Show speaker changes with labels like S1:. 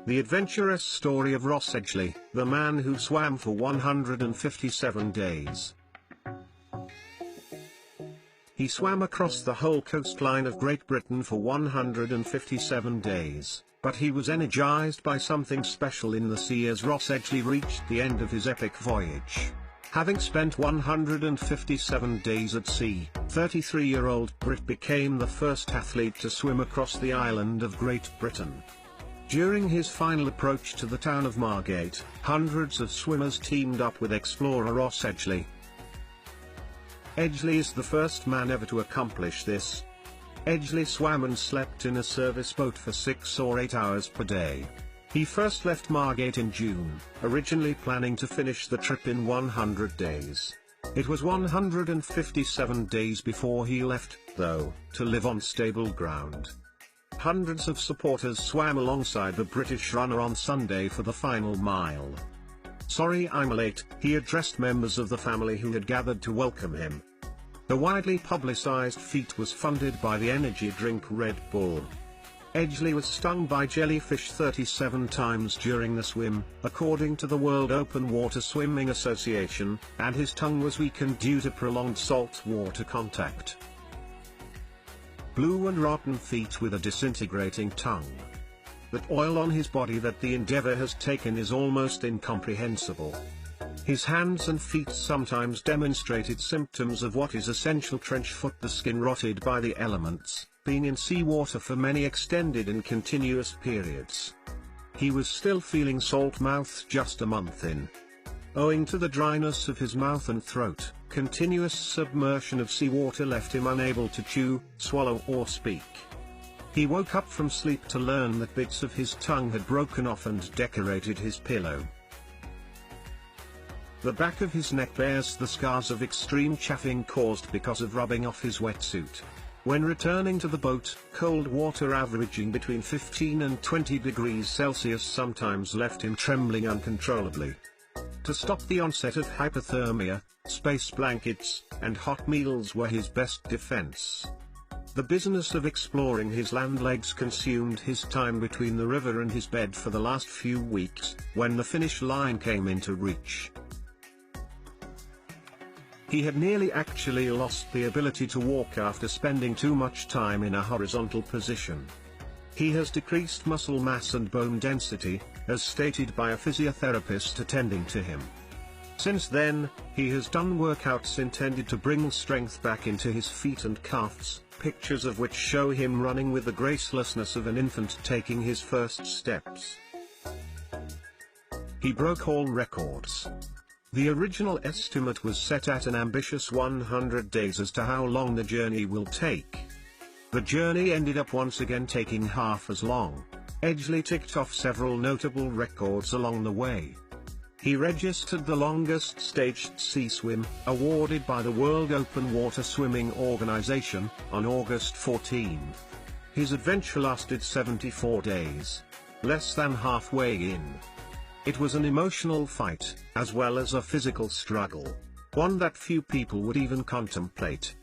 S1: The adventurous story of Ross Edgily, the man who swam for 157 days. He swam across the whole coastline of Great Britain for 157 days, but he was energized by something special in the sea as Ross Edgily reached the end of his epic voyage. Having spent 157 days at sea, 33-year-old Brit became the first athlete to swim across the island of Great Britain. During his final approach to the town of Margate, hundreds of swimmers teamed up with explorer Ross Edgily. Edgily is the first man ever to accomplish this. Edgily swam and slept in a service boat for 6 or 8 hours per day. He first left Margate in June, originally planning to finish the trip in 100 days. It was 157 days before he left, though, to live on stable ground. Hundreds of supporters swam alongside the British runner on Sunday for the final mile. "Sorry I'm late," he addressed members of the family who had gathered to welcome him. The widely publicized feat was funded by the energy drink Red Bull. Edgily was stung by jellyfish 37 times during the swim, according to the World Open Water Swimming Association, and his tongue was weakened due to prolonged salt water contact. Blue and rotten feet with a disintegrating tongue. The oil on his body that the endeavor has taken is almost incomprehensible. His hands and feet sometimes demonstrated symptoms of what is essential trench foot, the skin rotted by the elements, being in seawater for many extended and continuous periods. He was still feeling salt mouth just a month in. Owing to the dryness of his mouth and throat, continuous submersion of seawater left him unable to chew, swallow or speak. He woke up from sleep to learn that bits of his tongue had broken off and decorated his pillow. The back of his neck bears the scars of extreme chafing caused because of rubbing off his wetsuit. When returning to the boat, cold water averaging between 15 and 20 degrees Celsius sometimes left him trembling uncontrollably. To stop the onset of hypothermia, space blankets and hot meals were his best defense. The business of exploring his land legs consumed his time between the river and his bed for the last few weeks, when the finish line came into reach. He had nearly actually lost the ability to walk after spending too much time in a horizontal position. He has decreased muscle mass and bone density, as stated by a physiotherapist attending to him. Since then, he has done workouts intended to bring strength back into his feet and calves, pictures of which show him running with the gracelessness of an infant taking his first steps. He broke all records. The original estimate was set at an ambitious 100 days as to how long the journey will take. The journey ended up once again taking half as long. Edgily ticked off several notable records along the way. He registered the longest staged sea swim, awarded by the World Open Water Swimming Organization, on August 14. His adventure lasted 74 days. Less than halfway in. It was an emotional fight, as well as a physical struggle. One that few people would even contemplate.